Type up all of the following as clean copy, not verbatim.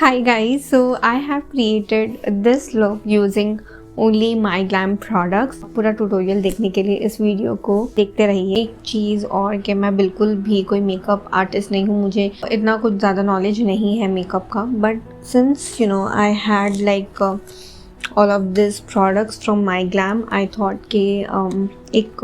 Hi guys, so I have created this look using only Myglamm products. पूरा tutorial देखने के लिए इस वीडियो को देखते रहिए। एक चीज़ और कि मैं बिल्कुल भी कोई मेकअप आर्टिस्ट नहीं हूँ, मुझे इतना कुछ ज़्यादा नॉलेज नहीं है मेकअप का, but since you know I had like all of this products from Myglamm, आई थॉट कि एक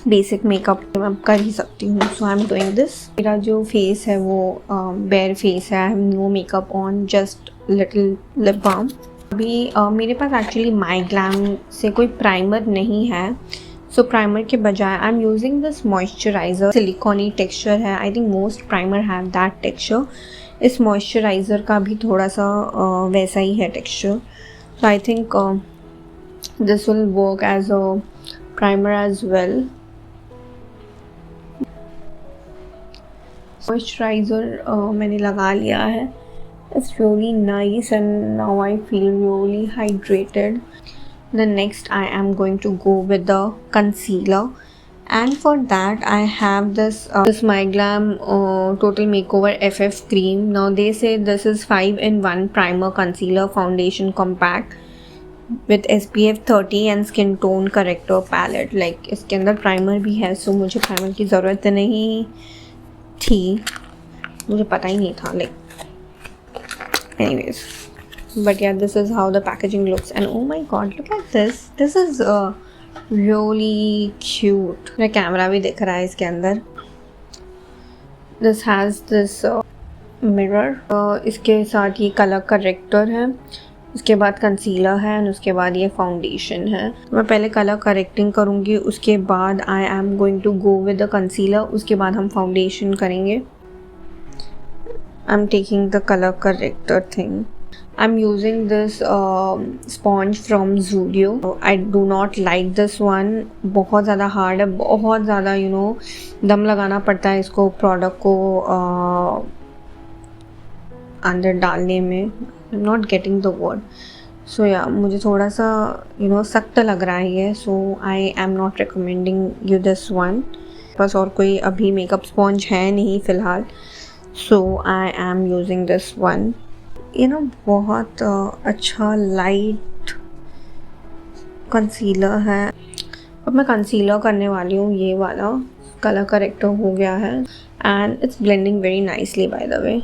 बेसिक मेकअप मैं कर ही सकती हूँ, so I am doing this. मेरा जो फेस है वो बेयर फेस है, I have no makeup on, just little lip balm. अभी मेरे पास एक्चुअली Myglamm से कोई प्राइमर नहीं है, सो प्राइमर के बजाय I am using this moisturiser. Silicony texture है, I think most primer have that texture. इस मॉइस्चराइज़र का भी थोड़ा सा वैसा ही है texture, so I think this will work as a primer as well. Moisturiser मैंने लगा लिया है, it's really nice and now I feel really hydrated. The next I am going to go with the concealer, and for that I have this Myglamm Total Makeover FF cream. Now they say this is 5-in-1 primer, concealer, foundation, compact with SPF 30 and skin tone corrector palette. Like इसके अंदर primer भी है, सो मुझे primer की ज़रूरत नहीं थी, मुझे पता ही नहीं था like anyways, but yeah, this is how the packaging looks, and oh my god, look at this is really cute। मेरा कैमरा भी दिख रहा है इसके अंदर। this has this mirror, इसके साथ ये कलर करेक्टर है, उसके बाद कंसीलर है और उसके बाद ये फाउंडेशन है। मैं पहले कलर करेक्टिंग करूँगी, उसके बाद I am going to go with the concealer, उसके बाद हम फाउंडेशन करेंगे। I am taking the colour corrector thing. I am using this sponge from Zudio. I do not like this one, बहुत ज़्यादा हार्ड है, बहुत ज़्यादा यू नो दम लगाना पड़ता है इसको प्रोडक्ट को अंदर डालने में। I am not getting the word, so या मुझे थोड़ा सा यू नो सख्त लग रहा है ये, so I am not recommending you this one. बस और कोई अभी मेकअप स्पॉन्ज है नहीं फ़िलहाल, so I am using this one. ये ना बहुत अच्छा लाइट कंसीलर है। अब मैं कंसीलर करने वाली हूँ, ये वाला कलर करेक्टर हो गया है and it's blending very nicely by the way.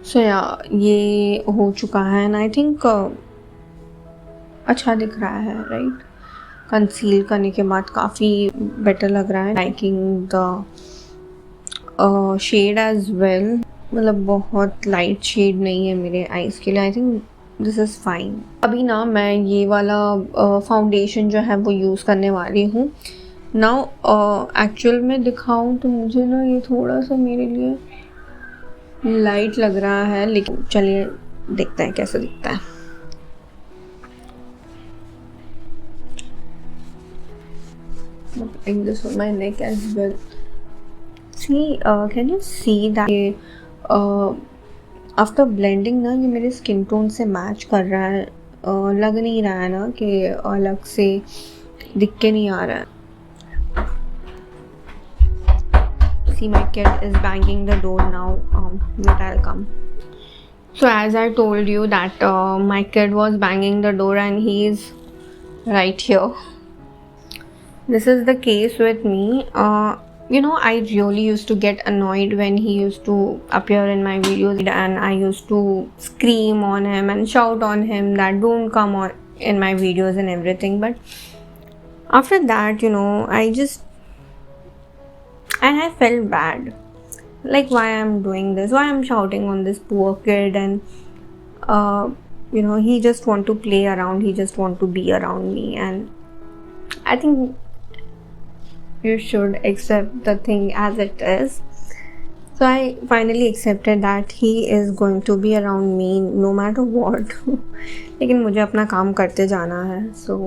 So या ये हो चुका है एंड आई थिंक अच्छा दिख रहा है, राइट। कंसील करने के बाद काफ़ी बेटर लग रहा है। Liking the shade as well, मतलब बहुत लाइट शेड नहीं है मेरे आईज़ के लिए। आई थिंक दिस इज़ फाइन। अभी ना मैं ये वाला फाउंडेशन जो है वो यूज़ करने वाली हूँ। नाउ एक्चुअल में दिखाऊँ तो मुझे ना ये थोड़ा सा मेरे लिए लाइट लग रहा है, लेकिन चलिए देखते हैं कैसा दिखता है। Applying this on my neck as well. See, can you see that after blending ना ये मेरे स्किन टोन से मैच कर रहा है। लग नहीं रहा है ना कि अलग से दिख के नहीं आ रहा है। See, my kid is banging the door now. Wait, I'll come. So as I told you that my kid was banging the door and he is right here. This is the case with me. You know, I really used to get annoyed when he used to appear in my videos, and I used to scream on him and shout on him that don't come on in my videos and everything. But after that, you know, and I felt bad. Like, why I'm doing this? Why I'm shouting on this poor kid? And you know, he just want to play around. He just want to be around me, and I think you should accept the thing as it is. So I finally accepted that he is going to be around me no matter what. लेकिन मुझे अपना काम करते जाना है, so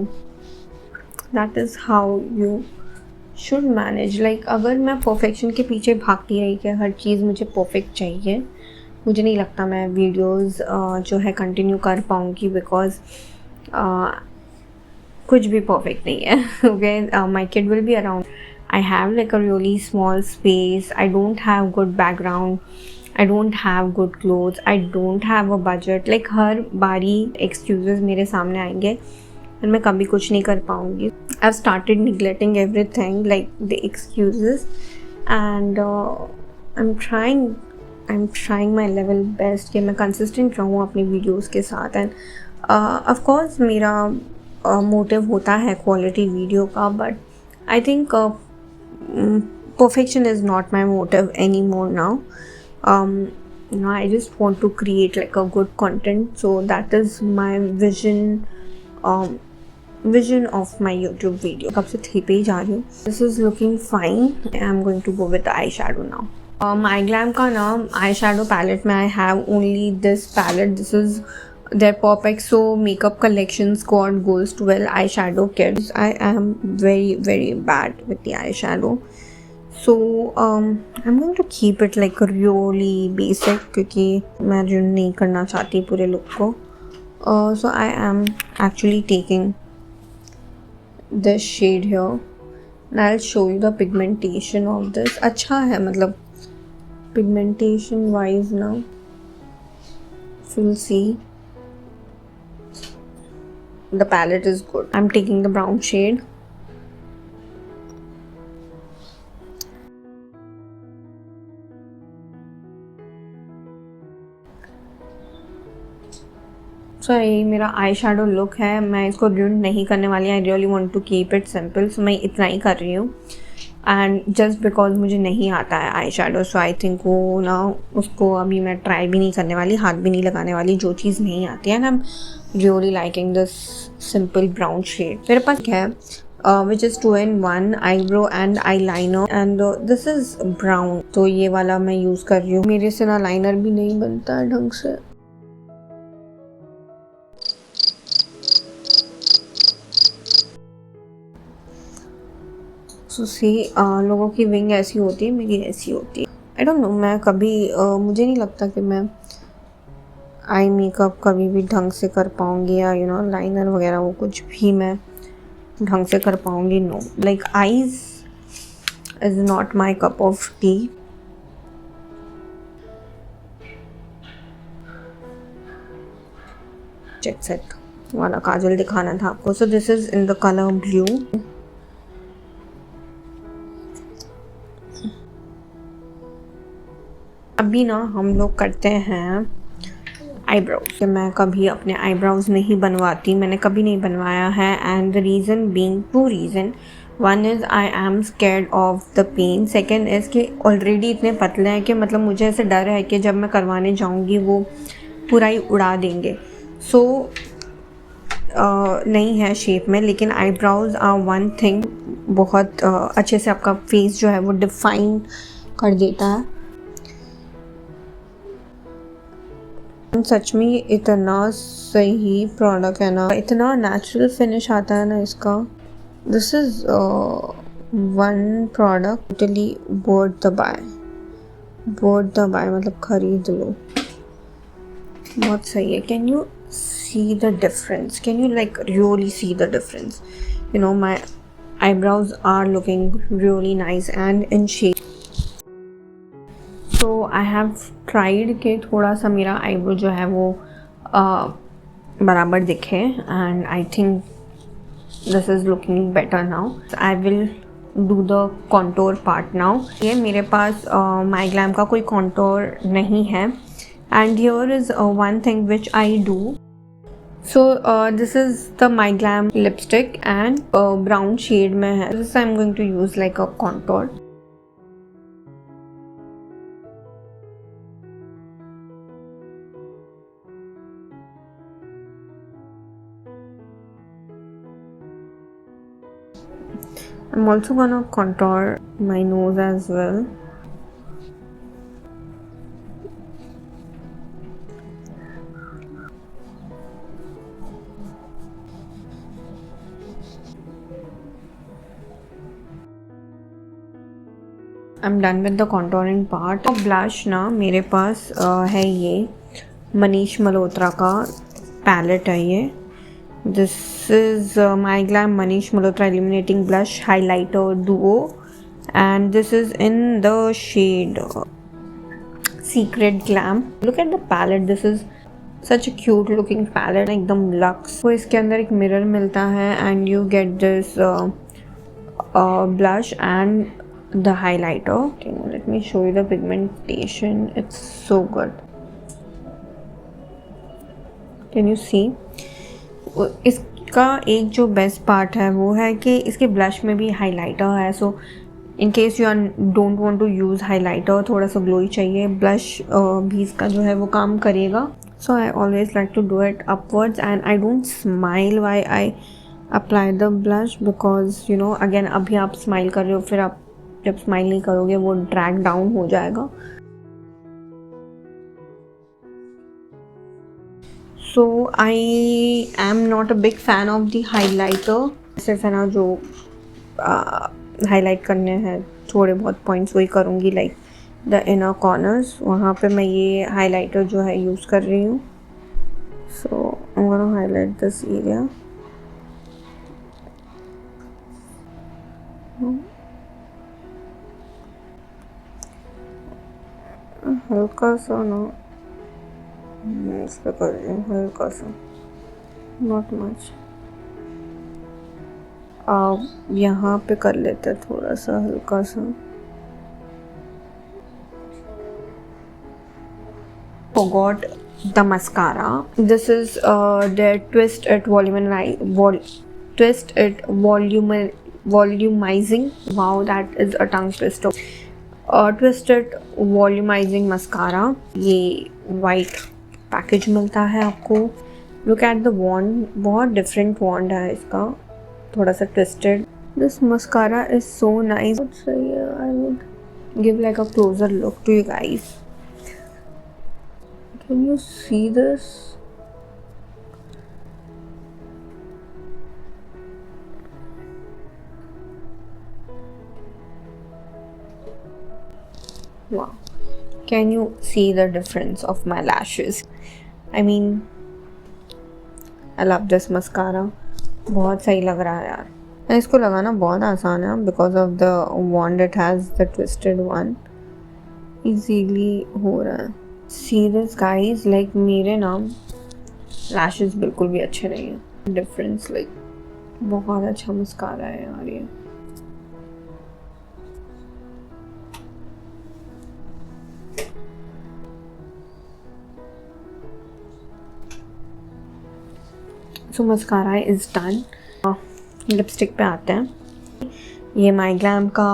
that is how you should manage. Like अगर मैं perfection के पीछे भागती रही कि हर चीज़ मुझे perfect चाहिए, मुझे नहीं लगता मैं वीडियोस जो है कंटिन्यू कर पाऊँगी, बिकॉज कुछ भी परफेक्ट नहीं है। Okay, my kid will be around I have like a really small space, I don't have good background, I don't have good clothes, I don't have a budget. like हर बारी excuses मेरे सामने आएंगे और मैं कभी कुछ नहीं कर पाऊँगी. I've started neglecting everything like the excuses and I'm trying my level best कि मैं consistent रहूँ अपनी videos के साथ. And of course मेरा motive होता है quality video का, but I think perfection is not my motive anymore now. I just want to create like a good content, so that is my vision of my YouTube video. कब से 3 पे ही जा रही हूँ. This is looking fine. I'm going to go with the eyeshadow now. Myglamm का नाम eyeshadow palette में I have only this palette. This is their Pop XO makeup collection squad goes 12 eyeshadow kits. I am very bad with the eyeshadow, so I'm going to keep it like really basic क्योंकि मैं जो नहीं करना चाहती पूरे look को. So I am actually taking this shade here and I'll show you the pigmentation of this. अच्छा है मतलब pigmentation wise now, if you'll see the palette is good. I'm taking the brown shade. So ये मेरा eye shadow look है. मैं इसको ruin नहीं करने वाली. I really want to keep it simple, so मैं इतना ही कर रही हूँ. एंड जस्ट बिकॉज मुझे नहीं आता है eye shadow, so I think वो ना उसको अभी मैं ट्राई भी नहीं करने वाली, हाथ भी नहीं लगाने वाली जो चीज़ नहीं आती है. And I am really liking this simple brown shade. मेरे पास है which is 2-in-1 eyebrow and eyeliner and this is brown. तो ये वाला मैं यूज़ कर रही हूँ. मेरे से ना लाइनर भी नहीं बनता है ढंग से. सो लोगों की विंग ऐसी होती है, मेरी ऐसी होती है. आई डोंट नो, मैं कभी मुझे नहीं लगता कि मैं आई मेकअप कभी भी ढंग से कर पाऊँगी या लाइनर वगैरह वो कुछ भी मैं ढंग से कर पाऊँगी. No, like eyes is not my cup of tea. Check set वाला काजल दिखाना था आपको. So this is in the colour blue. अभी ना हम लोग करते हैं आईब्रोज. मैं कभी अपने आईब्रोज नहीं बनवाती, मैंने कभी नहीं बनवाया है. And the reason being 2 reason. One is I am scared of the pain. Second is कि ऑलरेडी इतने पतले हैं कि मतलब मुझे ऐसे डर है कि जब मैं करवाने जाऊंगी वो पूरा ही उड़ा देंगे. सो नहीं है शेप में, लेकिन आईब्रोज आर वन थिंग. बहुत अच्छे से आपका फेस जो है वो डिफाइन कर देता है. सच में इतना सही प्रोडक्ट है ना, इतना नेचुरल फिनिश आता है ना इसका. This is one product totally worth the buy. मतलब खरीद लो, बहुत सही है. Can you see the difference? Can you like really see the difference? My eyebrows are looking really nice and in shape. So I have tried कि थोड़ा सा मेरा आईब्रो जो है वो बराबर दिखे and I think this is looking better now. I will do the contour part now. ये मेरे पास माइग्लैम का कोई कॉन्टोर नहीं है. And here is one thing which I do. So this is the MyGlamm lipstick and brown shade में है. This I am going to use like a contour. I'm also gonna contour my nose as well. I'm done with the contouring part. तो blush ना मेरे पास है ये मनीष मल्होत्रा का palette है ये. This is Myglamm Manish Malhotra Illuminating Blush Highlighter Duo and this is in the shade Secret Glam. Look at the palette. This is such a cute looking palette, एकदम luxe. तो इसके अंदर एक mirror मिलता है and you get this blush and the highlighter. Okay, let me show you the pigmentation. It's so good. Can you see? इसका एक जो बेस्ट पार्ट है वो है कि इसके ब्लश में भी हाइलाइटर है. So in case you don't want to use highlighter, थोड़ा सा ग्लोई चाहिए, ब्लश भी इसका जो है वो काम करेगा. So I always like to do it upwards and I don't smile why I apply the blush, because you know again अभी आप स्माइल कर रहे हो, फिर आप जब स्माइल नहीं करोगे वो ड्रैग डाउन हो जाएगा. So I am not a big fan of the highlighter. सिर्फ है ना जो हाईलाइट करने हैं थोड़े बहुत पॉइंट्स वही करूँगी, लाइक द इनर कॉर्नर्स, वहाँ पे मैं ये हाईलाइटर जो है यूज़ कर रही हूँ. So I want to highlight this area. हल्का सा ना इस पे कर रही हूँ, हल्का सा, नॉट मच. यहाँ पे कर लेते हैं थोड़ा सा हल्का सा. Forgot the mascara. This is the Twist It volumizing. Wow, that is a tongue twister. Twist It volumizing mascara. ये white पैकेज मिलता है आपको. लुक एट द वॉन्ड, बहुत डिफरेंट वॉन्ड है इसका, थोड़ा सा twisted. This mascara is so nice. I would give like a closer look to you guys. Can you see this? वाह, can you see the difference of my lashes? I mean, I love this mascara. बहुत सही लग रहा है यार. इसको लगाना बहुत आसान है because of the wand it has, the twisted one. Easily हो रहा है. See this guys, like मेरे ना lashes बिल्कुल भी अच्छे नहीं हैं. Difference like बहुत अच्छा mascara है यार ये. सो मस्कारा इज़ डन. लिपस्टिक पे आते हैं. ये माइग्लैम का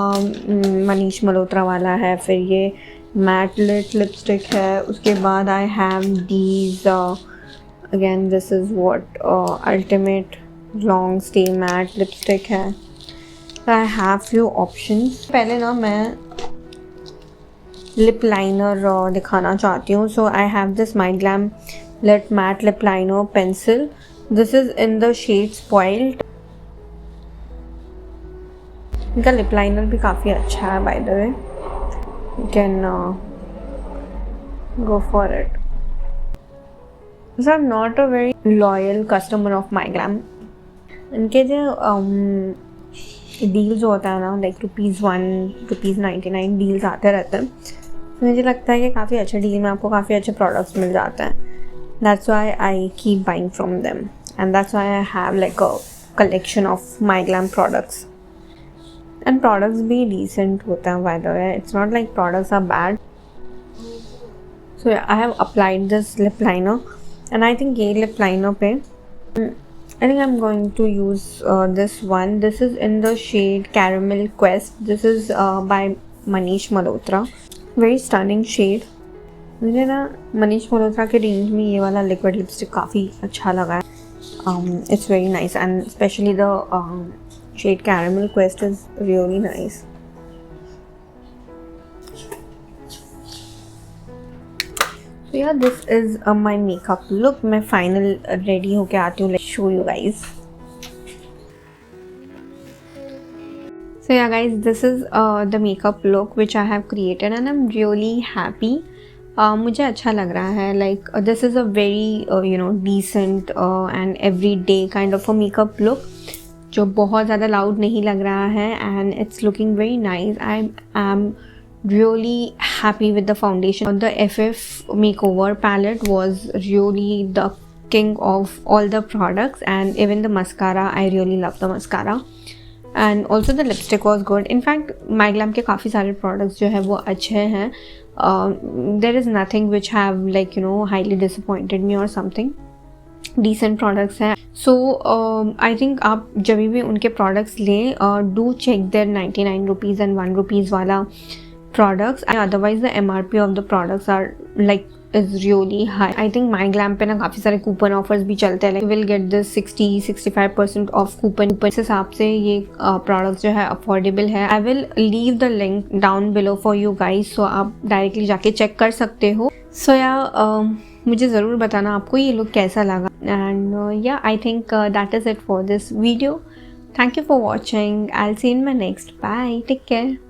मनीष मल्होत्रा वाला है. फिर ये मैट लिट लिपस्टिक है. उसके बाद I have these again, this is what ultimate long stay matte lipstick है. I have few options. पहले ना मैं लिप लाइनर दिखाना चाहती हूँ. So I have this MyGlamm lit matte lip liner pencil. This is in the shade Spoiled. इनका lip liner भी काफ़ी अच्छा है by the way. You can go for it. So I'm not a very loyal customer of Myglamm. इनके जो deals होता है ना, लाइक ₹1, ₹99 डील्स आते रहते हैं. तो मुझे लगता है कि काफ़ी अच्छे डील में आपको काफ़ी अच्छे प्रोडक्ट्स मिल जाते हैं. That's why I keep buying from them. And that's why I have like a collection of Myglamm products. And products be decent होता है by the way. It's not like products are bad. So yeah, I have applied this lip liner. And I think ये lip liner पे I think I'm going to use this one. This is in the shade Caramel Quest. This is by Manish Malhotra. Very stunning shade. मुझे ना मनीष मल्होत्रा के range में ये वाला liquid lipstick काफ़ी अच्छा लगा है. It's very nice and especially the shade Caramel Quest is really nice. So yeah, this is my makeup look. मैं final ready होके आती हूँ. Let's show you guys. So yeah guys, this is the makeup look which I have created and I'm really happy. मुझे अच्छा लग रहा है. Like this is a very you know decent and every day kind of a makeup look. जो बहुत ज़्यादा loud नहीं लग रहा है and it's looking very nice. I am really happy with the foundation. The FF Makeover palette was really the king of all the products, and even the mascara, I really love the mascara, and also the lipstick was good. In fact, Myglamm के काफ़ी सारे products जो है वो अच्छे हैं. There is nothing which have like highly disappointed me or something. Decent products हैं. So I think आप जब भी उनके products लें, do check their 99 rupees and 1 rupees वाला products. Otherwise the MRP of the products are like is really high. I think Myglamm पे ना काफ़ी सारे coupon offers भी चलते हैं. Like you will get this 60-65% off coupon. इस हिसाब से ये products जो है affordable है. I will leave the link down below for you guys, so आप directly जाके check कर सकते हो. So yeah, मुझे ज़रूर बताना आपको ये look कैसा लगा. And yeah, I think that is it for this video. Thank you for watching. I'll see you in my next. Bye. Take care.